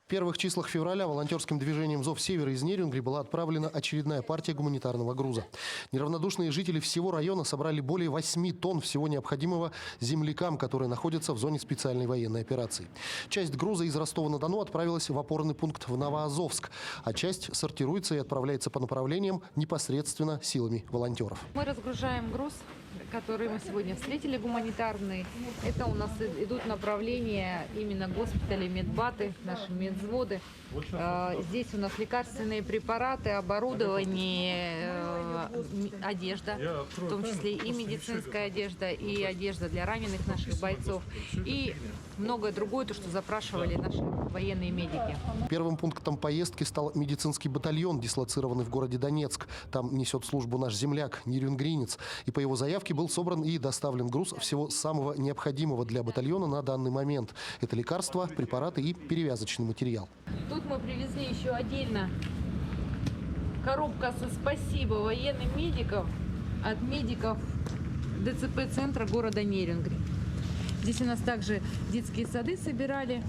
В первых числах февраля волонтерским движением «Зов Севера» из Нерюнгри была отправлена очередная партия гуманитарного груза. Неравнодушные жители всего района собрали более 8 тонн всего необходимого землякам, которые находятся в зоне специальной военной операции. Часть груза из Ростова-на-Дону отправилась в опорный пункт в Новоазовск, а часть сортируется и отправляется по направлениям непосредственно силами волонтеров. Мы разгружаем груз, который мы сегодня встретили, гуманитарный. Это у нас идут направления именно госпитали, медбаты, наши медвзводы. Здесь у нас лекарственные препараты, оборудование, одежда, в том числе и медицинская одежда, и одежда для раненых наших бойцов, и многое другое, то, что запрашивали наши военные медики. Первым пунктом поездки стал медицинский батальон, дислоцированный в городе Донецк. Там несет службу наш земляк, нерюнгринец. И по его заявке был собран и доставлен груз всего самого необходимого для батальона на данный момент. Это лекарства, препараты и перевязочный материал. Тут мы привезли еще отдельно коробка со спасибо военным медикам от медиков ДЦП-центра города Нерюнгри. Здесь у нас также детские сады собирали.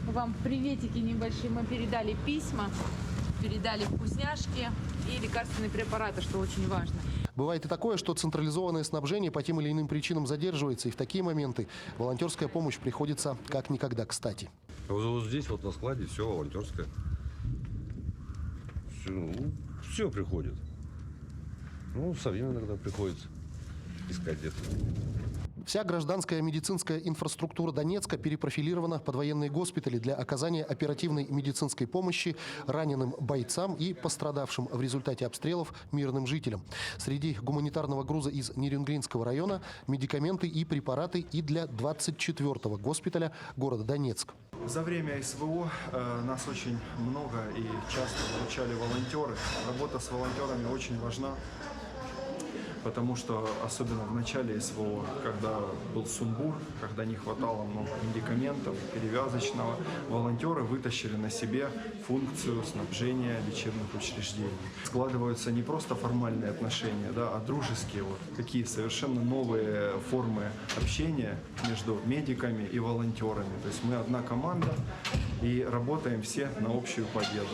Вам приветики небольшие. Мы передали письма, передали вкусняшки и лекарственные препараты, что очень важно. Бывает и такое, что централизованное снабжение по тем или иным причинам задерживается. И в такие моменты волонтерская помощь приходится как никогда кстати. Вот здесь вот на складе все волонтерское. Все приходит. Ну, самим иногда приходится искать где-то. Вся гражданская медицинская инфраструктура Донецка перепрофилирована под военные госпитали для оказания оперативной медицинской помощи раненым бойцам и пострадавшим в результате обстрелов мирным жителям. Среди гуманитарного груза из Нерюнгринского района медикаменты и препараты и для 24-го госпиталя города Донецк. За время СВО нас очень много и часто получали волонтеры. Работа с волонтерами очень важна. Потому что, особенно в начале СВО, когда был сумбур, когда не хватало много медикаментов, перевязочного, волонтеры вытащили на себе функцию снабжения лечебных учреждений. Складываются не просто формальные отношения, да, а дружеские, вот, такие совершенно новые формы общения между медиками и волонтерами. То есть мы одна команда и работаем все на общую победу.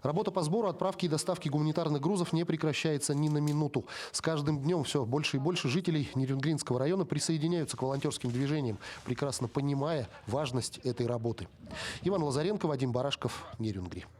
Работа по сбору, отправке и доставке гуманитарных грузов не прекращается ни на минуту. С каждым днем все больше и больше жителей Нерюнгринского района присоединяются к волонтерским движениям, прекрасно понимая важность этой работы. Иван Лазаренко, Вадим Барашков, Нерюнгри.